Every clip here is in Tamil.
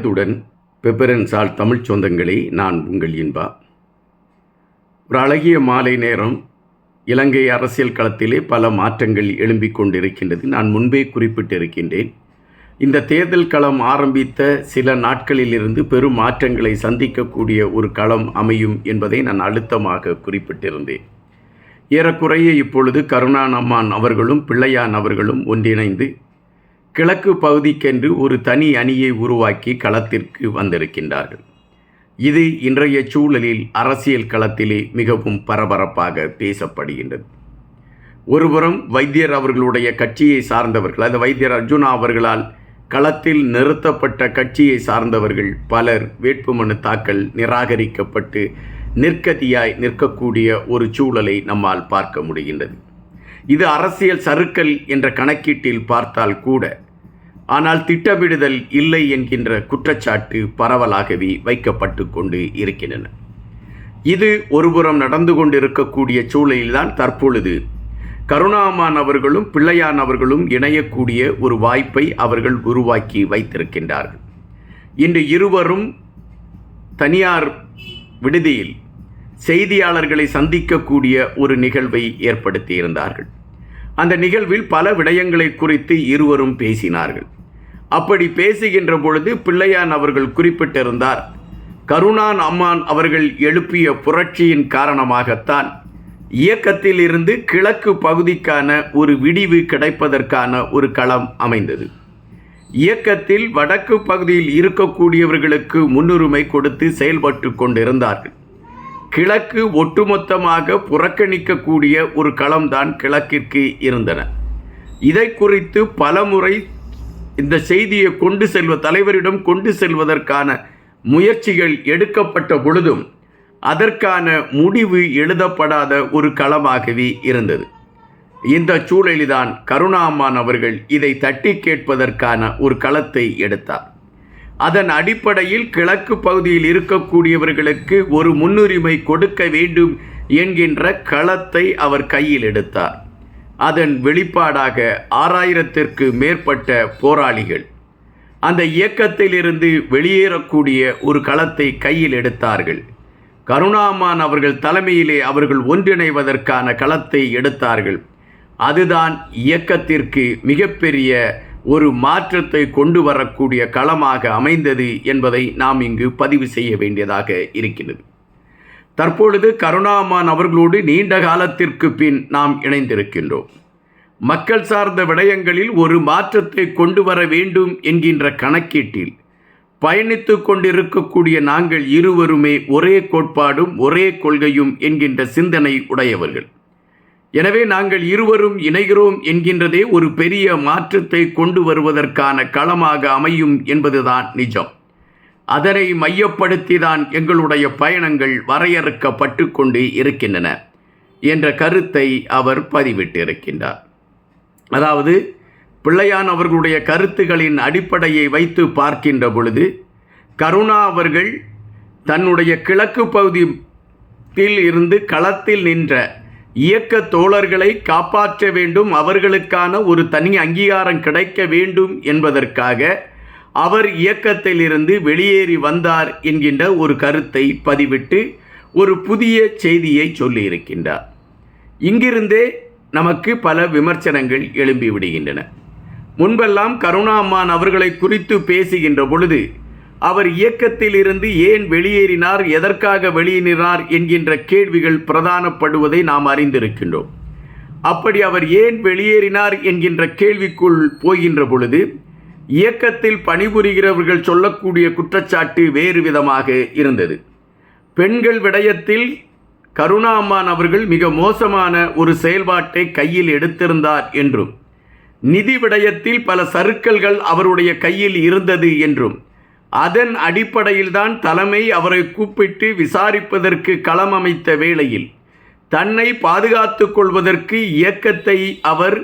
துடன் பெப்பரன்ஸால் தமிழ் சொந்தங்களே, நான் உங்கள் இன்பா. ஒரு அழகிய மாலை நேரம். இலங்கை அரசியல் களத்திலே பல மாற்றங்கள் எழும்பிக் கொண்டிருக்கின்றது. நான் முன்பே குறிப்பிட்டிருக்கின்றேன். இந்த தேர்தல் களம் ஆரம்பித்த சில நாட்களிலிருந்து பெரும் மாற்றங்களை சந்திக்கக்கூடிய ஒரு களம் அமையும் என்பதை நான் அழுத்தமாக குறிப்பிட்டிருந்தேன். ஏறக்குறைய இப்பொழுது கருணாநிதி அவர்களும் பிள்ளையான் அவர்களும் ஒன்றிணைந்து கிழக்கு பகுதிக்கென்று ஒரு தனி அணியை உருவாக்கி களத்திற்கு வந்திருக்கின்றார்கள். இது இன்றைய சூழலில் அரசியல் களத்திலே மிகவும் பரபரப்பாக பேசப்படுகின்றது. ஒருபுறம் வைத்தியர் அவர்களுடைய கட்சியை சார்ந்தவர்கள், அந்த வைத்தியர் அர்ஜுனா அவர்களால் களத்தில் நிறுத்தப்பட்ட கட்சியை சார்ந்தவர்கள் பலர் வேட்புமனு தாக்கல் நிராகரிக்கப்பட்டு நிற்கதியாய் நிற்கக்கூடிய ஒரு சூழலை நம்மால் பார்க்க முடிகின்றது. இது அரசியல் சறுக்கல் என்ற கணக்கீட்டில் பார்த்தால் கூட, ஆனால் திட்டமிடுதல் இல்லை என்கின்ற குற்றச்சாட்டு பரவலாகவே வைக்கப்பட்டு கொண்டு இருக்கின்றன. இது ஒருபுறம் நடந்து கொண்டிருக்கக்கூடிய சூழலில்தான் தற்பொழுது கருணாநிதி அவர்களும் பிள்ளையான் அவர்களும் இணையக்கூடிய ஒரு வாய்ப்பை அவர்கள் உருவாக்கி வைத்திருக்கின்றார்கள். இன்று இருவரும் தனியார் விடுதியில் செய்தியாளர்களை சந்திக்கக்கூடிய ஒரு நிகழ்வை ஏற்படுத்தியிருந்தார்கள். அந்த நிகழ்வில் பல விடயங்களை குறித்து இருவரும் பேசினார்கள். அப்படி பேசுகின்ற பொழுது பிள்ளையான் அவர்கள் குறிப்பிட்டிருந்தார், கருணாநிதி அவர்கள் எழுப்பிய புரட்சியின் காரணமாகத்தான் இயக்கத்தில் இருந்து கிழக்கு பகுதிக்கான ஒரு விடிவு கிடைப்பதற்கான ஒரு களம் அமைந்தது. இயக்கத்தில் வடக்கு பகுதியில் இருக்கக்கூடியவர்களுக்கு முன்னுரிமை கொடுத்து செயல்பட்டு கொண்டிருந்தார்கள். கிழக்கு ஒட்டுமொத்தமாக புறக்கணிக்கக்கூடிய ஒரு களம்தான் கிழக்கிற்கு இருந்தன. இதை குறித்து பலமுறை இந்த செய்தியை தலைவரிடம் கொண்டு செல்வதற்கான முயற்சிகள் எடுக்கப்பட்ட பொழுதும் அதற்கான முடிவு எழுதப்படாத ஒரு களமாகவே இருந்தது. இந்த சூழலில்தான் கருணாநிதி அவர்கள் இதை தட்டி கேட்பதற்கான ஒரு களத்தை எடுத்தார். அதன் அடிப்படையில் கிழக்கு பகுதியில் இருக்கக்கூடியவர்களுக்கு ஒரு முன்னுரிமை கொடுக்க வேண்டும் என்கின்ற களத்தை அவர் கையில் எடுத்தார். அதன் வெளிப்பாடாக 6000த்திற்கு மேற்பட்ட போராளிகள் அந்த இயக்கத்திலிருந்து வெளியேறக்கூடிய ஒரு களத்தை கையில் எடுத்தார்கள். கருணாநிதி அவர்கள் தலைமையிலே அவர்கள் ஒன்றிணைவதற்கான களத்தை எடுத்தார்கள். அதுதான் இயக்கத்திற்கு மிகப்பெரிய ஒரு மாற்றத்தை கொண்டு வரக்கூடிய களமாக அமைந்தது என்பதை நாம் இங்கு பதிவு செய்ய வேண்டியதாக இருக்கிறது. தற்பொழுது கருணாநிதி அவர்களோடு நீண்ட காலத்திற்கு பின் நாம் இணைந்திருக்கின்றோம். மக்கள் சார்ந்த விடயங்களில் ஒரு மாற்றத்தை கொண்டு வர வேண்டும் என்கின்ற கணக்கீட்டில் பயணித்து கொண்டிருக்கக்கூடிய நாங்கள் இருவருமே ஒரே கோட்பாடும் ஒரே கொள்கையும் என்கின்ற சிந்தனை உடையவர்கள். எனவே நாங்கள் இருவரும் இணைகிறோம் என்கின்றதே ஒரு பெரிய மாற்றத்தை கொண்டு வருவதற்கான களமாக அமையும் என்பதுதான் நிஜம். அதனை மையப்படுத்தி தான் எங்களுடைய பயணங்கள் வரையறுக்கப்பட்டு கொண்டு இருக்கின்றன என்ற கருத்தை அவர் பதிவிட்டிருக்கின்றார். அதாவது பிள்ளையான் அவர்களுடைய கருத்துகளின் அடிப்படையை வைத்து பார்க்கின்ற பொழுது, கருணா அவர்கள் தன்னுடைய கிழக்கு பகுதியில் இருந்து களத்தில் நின்ற இயக்க தோழர்களை காப்பாற்ற வேண்டும், அவர்களுக்கான ஒரு தனி அங்கீகாரம் கிடைக்க வேண்டும் என்பதற்காக அவர் இயக்கத்தில் இருந்து வெளியேறி வந்தார் என்கின்ற ஒரு கருத்தை பதிவிட்டு ஒரு புதிய செய்தியை சொல்லியிருக்கின்றார். இங்கிருந்தே நமக்கு பல விமர்சனங்கள் எழும்பி விடுகின்றன. முன்பெல்லாம் கருணாநிதி அவர்களை குறித்து பேசுகின்ற பொழுது அவர் இயக்கத்தில் இருந்து ஏன் வெளியேறினார், எதற்காக வெளியேறினார் என்கின்ற கேள்விகள் பிரதானப்படுவதை நாம் அறிந்திருக்கின்றோம். அப்படி அவர் ஏன் வெளியேறினார் என்கின்ற கேள்விக்குள் போகின்ற பொழுது இயக்கத்தில் பணிபுரிகிறவர்கள் சொல்லக்கூடிய குற்றச்சாட்டு வேறு விதமாக இருந்தது. பெண்கள் விடயத்தில் கருணாநிதி அவர்கள் மிக மோசமான ஒரு செயல்பாட்டை கையில் எடுத்திருந்தார் என்றும், நிதி விடயத்தில் பல சறுக்கல்கள் அவருடைய கையில் இருந்தது என்றும், அதன் அடிப்படையில்தான் தலைமை அவரை கூப்பிட்டு விசாரிப்பதற்கு களம் அமைத்த வேளையில் தன்னை பாதுகாத்து கொள்வதற்கு இயக்கத்தை அவர்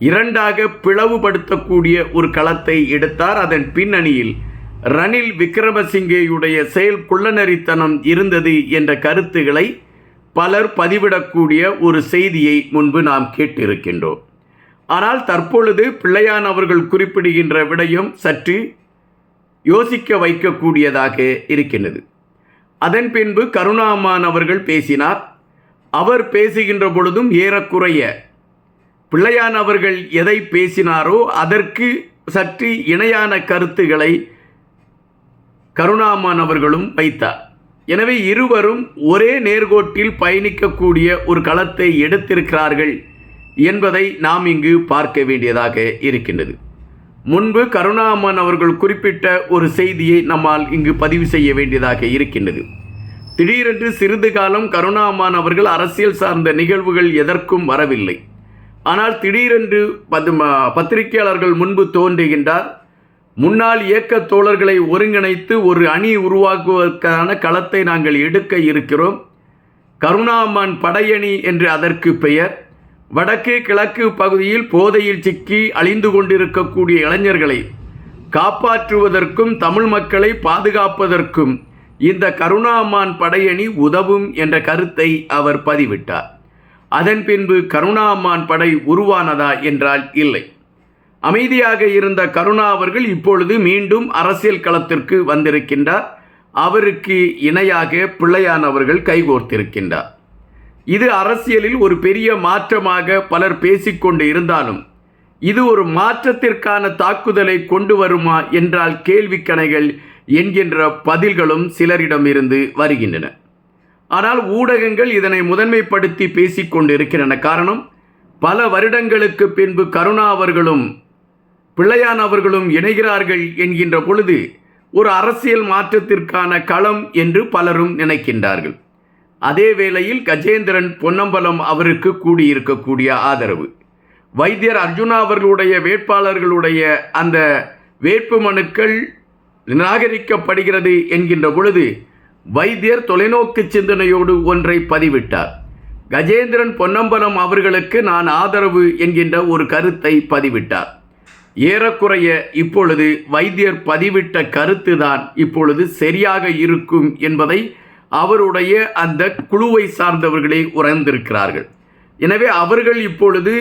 இரண்டாக பிளவுபடுத்தக்கூடிய ஒரு களத்தை எடுத்தார். அதன் பின்னணியில் ரணில் விக்ரமசிங்கேயுடைய செயல் குள்ளநரித்தனம் இருந்தது என்ற கருத்துக்களை பலர் பதிவிடக்கூடிய ஒரு செய்தியை முன்பு நாம் கேட்டிருக்கின்றோம். ஆனால் தற்பொழுது பிள்ளையான் அவர்கள் குறிப்பிடுகின்ற விடயம் சற்று யோசிக்க வைக்கக்கூடியதாக இருக்கின்றது. அதன் பின்பு கருணாமான் அவர்கள் பேசினார். அவர் பேசுகின்ற பொழுதும் ஏறக்குறைய பிள்ளையான் அவர்கள் எதை பேசினாரோ அதற்கு சற்று இணையான கருத்துக்களை கருணாமான் அவர்களும் வைத்தார். எனவே இருவரும் ஒரே நேர்கோட்டில் பயணிக்கக்கூடிய ஒரு களத்தை எடுத்திருக்கிறார்கள் என்பதை நாம் இங்கு பார்க்க வேண்டியதாக இருக்கின்றது. முன்பு கருணாமான் அவர்கள் குறிப்பிட்ட ஒரு செய்தியை நம்மால் இங்கு பதிவு செய்ய வேண்டியதாக இருக்கின்றது. திடீரென்று சிறிது காலம் கருணாமான் அவர்கள் அரசியல் சார்ந்த நிகழ்வுகள் எதற்கும் வரவில்லை. ஆனால் திடீரென்று பத்திரிகையாளர்கள் முன்பு தோன்றுகின்றார். முன்னாள் இயக்க தோழர்களை ஒருங்கிணைத்து ஒரு அணி உருவாக்குவதற்கான களத்தை நாங்கள் எடுக்க இருக்கிறோம். கருணாமான் படையணி என்று அதற்கு பெயர். வடக்கு கிழக்கு பகுதியில் போதையில் சிக்கி அழிந்து கொண்டிருக்கக்கூடிய இளைஞர்களை காப்பாற்றுவதற்கும் தமிழ் மக்களை பாதுகாப்பதற்கும் இந்த கருணாமான் படையணி உதவும் என்ற கருத்தை அவர் பதிவிட்டார். அதன் பின்பு கருணாமான் படை உருவானதா என்றால் இல்லை. அமைதியாக இருந்த கருணா அவர்கள் இப்பொழுது மீண்டும் அரசியல் களத்திற்கு வந்திருக்கின்றார். அவருக்கு இணையாக பிள்ளையான் அவர்கள் கைகோர்த்திருக்கின்றார். இது அரசியலில் ஒரு பெரிய மாற்றமாக பலர் பேசிக்கொண்டு இருந்தாலும் இது ஒரு மாற்றத்திற்கான தாக்குதலை கொண்டு வருமா என்றால் கேள்விக்கணைகள் என்கின்ற பதில்களும் சிலரிடமிருந்து வருகின்றன. ஆனால் ஊடகங்கள் இதனை முதன்மைப்படுத்தி பேசிக்கொண்டு இருக்கின்றன. காரணம், பல வருடங்களுக்கு பின்பு கருணா அவர்களும் பிள்ளையான் அவர்களும் இணைகிறார்கள் என்கின்ற பொழுது ஒரு அரசியல் மாற்றத்திற்கான களம் என்று பலரும் நினைக்கின்றார்கள். அதே வேளையில் கஜேந்திரன் பொன்னம்பலம் அவருக்கு கூடியிருக்கக்கூடிய ஆதரவு, வைத்தியர் அர்ஜுனா அவர்களுடைய வேட்பாளர்களுடைய அந்த வேட்பு மனுக்கள் நிராகரிக்கப்படுகிறது என்கின்ற பொழுது வைத்தியர் தொலைநோக்கு சிந்தனையோடு ஒன்றை பதிவிட்டார். கஜேந்திரன் பொன்னம்பலம் அவர்களுக்கு நான் ஆதரவு என்கின்ற ஒரு கருத்தை பதிவிட்டார். ஏறக்குறைய இப்பொழுது வைத்தியர் பதிவிட்ட கருத்துதான் இப்பொழுது சரியாக இருக்கும் என்பதை அவருடைய அந்த குழுவை சார்ந்தவர்களே உணர்ந்திருக்கிறார்கள். எனவே அவர்கள் இப்பொழுது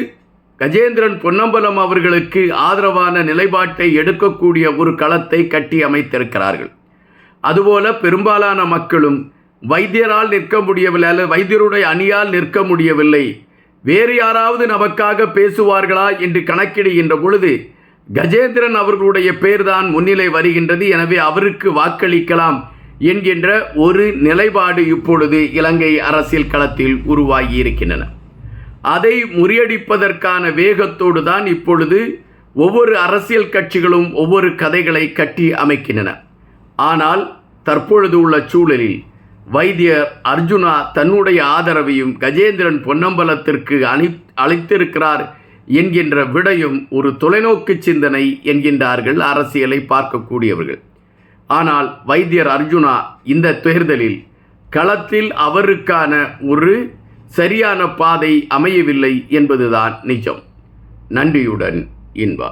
கஜேந்திரன் பொன்னம்பலம் அவர்களுக்கு ஆதரவான நிலைப்பாட்டை எடுக்கக்கூடிய ஒரு களத்தை கட்டி அமைத்திருக்கிறார்கள். அதுபோல பெரும்பாலான மக்களும் வைத்தியரால் நிற்க முடியவில்லை, அல்லது வைத்தியருடைய அணியால் நிற்க முடியவில்லை, வேறு யாராவது நமக்காக பேசுவார்களா என்று கணக்கிடுகின்ற பொழுது கஜேந்திரன் அவர்களுடைய பெயர்தான் முன்னிலை வருகின்றது. எனவே அவருக்கு வாக்களிக்கலாம் என்கின்ற ஒரு நிலைப்பாடு இப்பொழுது இலங்கை அரசியல் களத்தில் உருவாகி இருக்கின்றன. அதை முறியடிப்பதற்கான வேகத்தோடு தான் இப்பொழுது ஒவ்வொரு அரசியல் கட்சிகளும் ஒவ்வொரு கதைகளை கட்டி அமைக்கின்றன. ஆனால் தற்பொழுது உள்ள சூழலில் வைத்தியர் அர்ஜுனா தன்னுடைய ஆதரவையும் கஜேந்திரன் பொன்னம்பலத்திற்கு அளித்திருக்கிறார் என்கின்ற விடையும் ஒரு தொலைநோக்கு சிந்தனை என்கின்றார்கள் அரசியலை பார்க்கக்கூடியவர்கள். ஆனால் வைத்தியர் அர்ஜுனா இந்த தேர்தலில் களத்தில் அவருக்கான ஒரு சரியான பாதை அமையவில்லை என்பதுதான் நிஜம். நன்றியுடன் இன்பா.